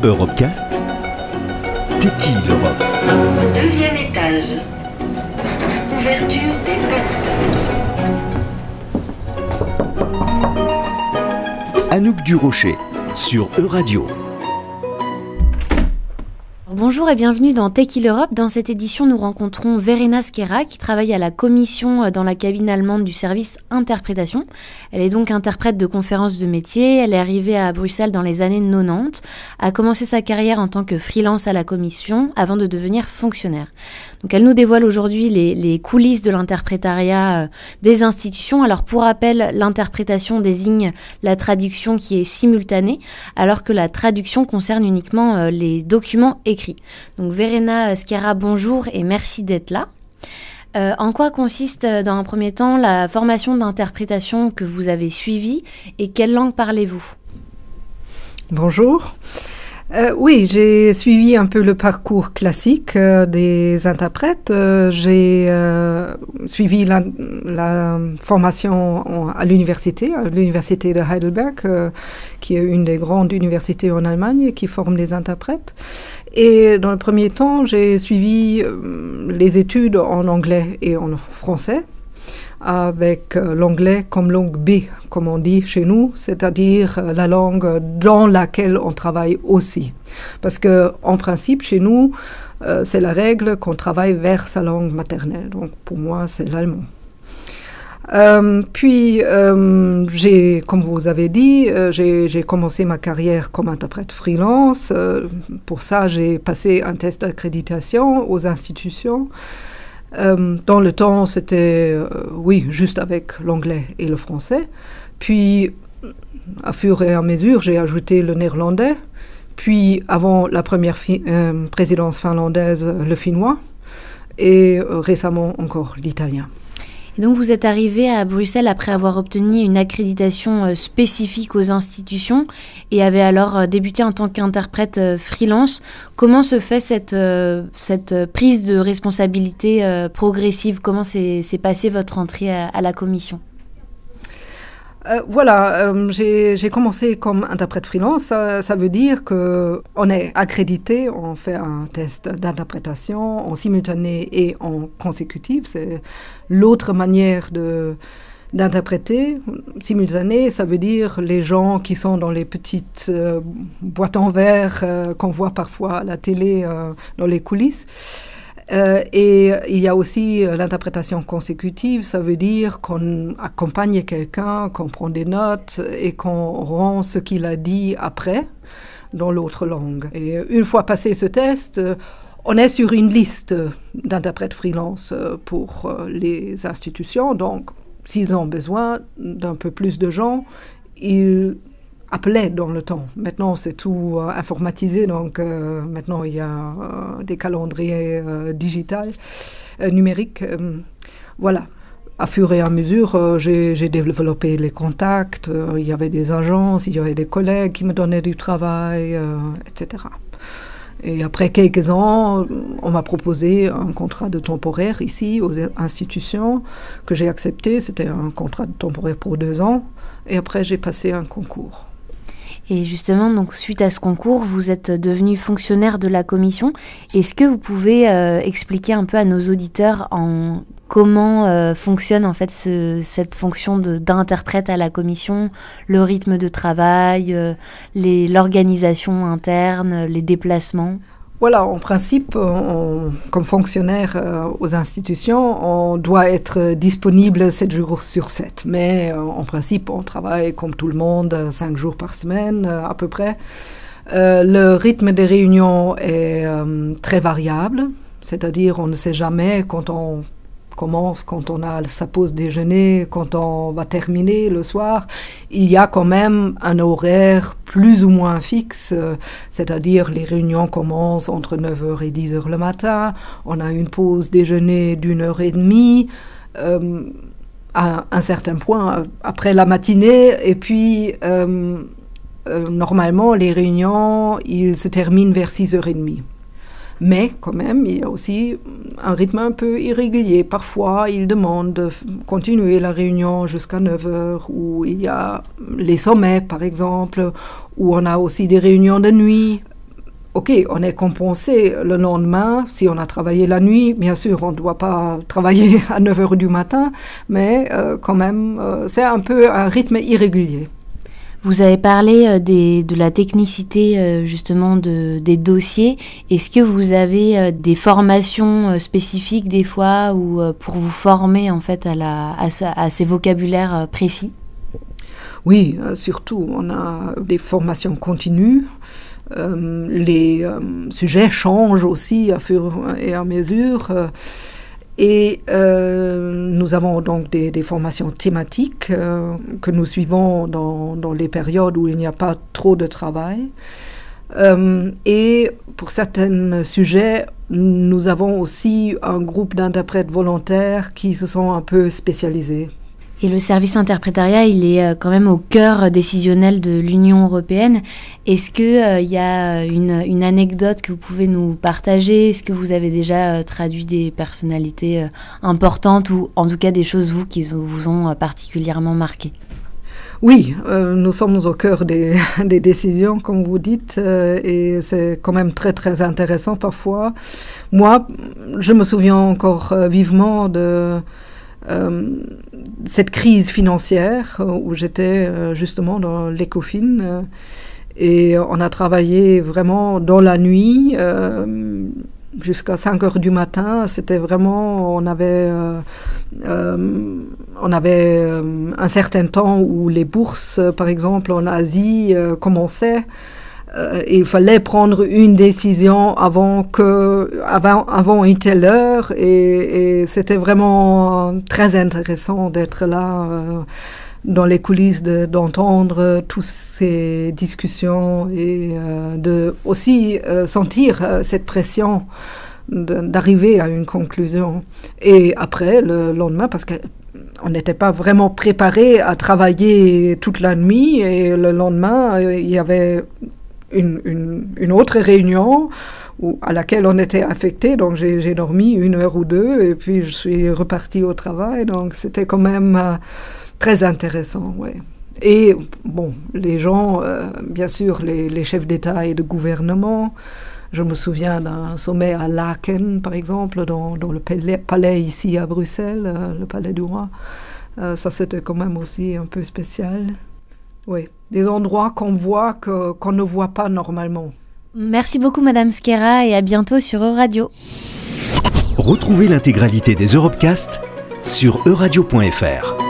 Europecast. T'es qui l'Europe? Deuxième étage. Ouverture des portes. Anouk Durocher sur Euradio. Bonjour et bienvenue dans T'es qui l'Europe. Dans cette édition, nous rencontrons Verena Skera qui travaille à la commission dans la cabine allemande du service interprétation. Elle est donc interprète de conférences de métier. Elle est arrivée à Bruxelles dans les années 90, a commencé sa carrière en tant que freelance à la commission avant de devenir fonctionnaire. Donc elle nous dévoile aujourd'hui les coulisses de l'interprétariat des institutions. Alors pour rappel, l'interprétation désigne la traduction qui est simultanée, alors que la traduction concerne uniquement les documents écrits. Donc Verena Skera, bonjour et merci d'être là. En quoi consiste dans un premier temps la formation d'interprétation que vous avez suivie et quelle langue parlez-vous ? Bonjour. Oui, j'ai suivi un peu le parcours classique des interprètes. J'ai suivi la formation à l'université de Heidelberg, qui est une des grandes universités en Allemagne qui forme des interprètes. Et dans le premier temps, j'ai suivi les études en anglais et en français, avec l'anglais comme langue B, comme on dit chez nous, c'est-à-dire la langue dans laquelle on travaille aussi. Parce que, en principe, chez nous, c'est la règle qu'on travaille vers sa langue maternelle. Donc, pour moi, c'est l'allemand. Comme vous avez dit, j'ai commencé ma carrière comme interprète freelance. Pour ça, j'ai passé un test d'accréditation aux institutions. Dans le temps, c'était, juste avec l'anglais et le français. Puis, à fur et à mesure, j'ai ajouté le néerlandais. Puis, avant la première présidence finlandaise, le finnois. Et récemment encore l'italien. Et donc vous êtes arrivé à Bruxelles après avoir obtenu une accréditation spécifique aux institutions et avez alors débuté en tant qu'interprète freelance. Comment se fait cette prise de responsabilité progressive? Comment s'est passée votre entrée à la commission? J'ai commencé comme interprète freelance. Ça veut dire qu'on est accrédité, on fait un test d'interprétation en simultané et en consécutif. C'est l'autre manière d'interpréter. Simultané, ça veut dire les gens qui sont dans les petites boîtes en verre qu'on voit parfois à la télé dans les coulisses. Et il y a aussi l'interprétation consécutive, ça veut dire qu'on accompagne quelqu'un, qu'on prend des notes et qu'on rend ce qu'il a dit après dans l'autre langue. Et une fois passé ce test, on est sur une liste d'interprètes freelance pour les institutions. Donc, s'ils ont besoin d'un peu plus de gens, ils appelait dans le temps. Maintenant, c'est tout informatisé, donc maintenant, il y a des calendriers digitaux, numériques. Voilà. À fur et à mesure, j'ai développé les contacts. Il y avait des agences, il y avait des collègues qui me donnaient du travail, etc. Et après quelques ans, on m'a proposé un contrat de temporaire ici, aux institutions, que j'ai accepté. C'était un contrat de temporaire pour 2 ans. Et après, j'ai passé un concours. Et justement, donc, suite à ce concours, vous êtes devenu fonctionnaire de la commission. Est-ce que vous pouvez expliquer un peu à nos auditeurs comment fonctionne en fait cette fonction d'interprète à la commission, le rythme de travail, l'organisation interne, les déplacements? Voilà, en principe, comme fonctionnaire aux institutions, on doit être disponible 7 jours sur 7. Mais en principe, on travaille comme tout le monde 5 jours par semaine à peu près. Le rythme des réunions est très variable, c'est-à-dire on ne sait jamais quand on commence, quand on a sa pause déjeuner, quand on va terminer le soir. Il y a quand même un horaire plus ou moins fixe, c'est-à-dire les réunions commencent entre 9h et 10h le matin. On a une pause déjeuner d'1h30 à un certain point après la matinée. Et puis, normalement, les réunions, ils se terminent vers 6h30. Mais quand même, il y a aussi un rythme un peu irrégulier. Parfois, ils demandent de continuer la réunion jusqu'à 9 heures, où il y a les sommets, par exemple, où on a aussi des réunions de nuit. Ok, on est compensé le lendemain si on a travaillé la nuit. Bien sûr, on ne doit pas travailler à 9 heures du matin, mais quand même, c'est un peu un rythme irrégulier. Vous avez parlé de la technicité justement des dossiers. Est-ce que vous avez des formations spécifiques des fois ou pour vous former en fait à ces vocabulaires précis? Oui, surtout, on a des formations continues. Les sujets changent aussi à fur et à mesure. Et nous avons donc des formations thématiques que nous suivons dans les périodes où il n'y a pas trop de travail. Et pour certains sujets, nous avons aussi un groupe d'interprètes volontaires qui se sont un peu spécialisés. Et le service interprétariat, il est quand même au cœur décisionnel de l'Union européenne. Est-ce qu'il y a une anecdote que vous pouvez nous partager? Est-ce que vous avez déjà traduit des personnalités importantes ou en tout cas des choses, qui vous ont particulièrement marqué? Oui, nous sommes au cœur des décisions, comme vous dites, et c'est quand même très, très intéressant parfois. Moi, je me souviens encore vivement de cette crise financière où j'étais justement dans l'Ecofin et on a travaillé vraiment dans la nuit jusqu'à 5 heures du matin. C'était vraiment, on avait un certain temps où les bourses, par exemple en Asie, commençaient. Il fallait prendre une décision avant une telle heure et c'était vraiment très intéressant d'être là dans les coulisses, d'entendre toutes ces discussions et de aussi sentir cette pression d'arriver à une conclusion. Et après, le lendemain, parce que on n'était pas vraiment préparé à travailler toute la nuit et le lendemain, il y avait une autre réunion à laquelle on était affecté, donc j'ai dormi 1 heure ou 2 et puis je suis repartie au travail, donc c'était quand même très intéressant, ouais. Et bon, les gens, bien sûr, les chefs d'État et de gouvernement, je me souviens d'un sommet à Laken, par exemple, dans le palais ici à Bruxelles, le palais du roi, ça c'était quand même aussi un peu spécial. Oui, des endroits qu'on voit qu'on ne voit pas normalement. Merci beaucoup Madame Skera et à bientôt sur Euradio. Retrouvez l'intégralité des Europecast sur euradio.fr.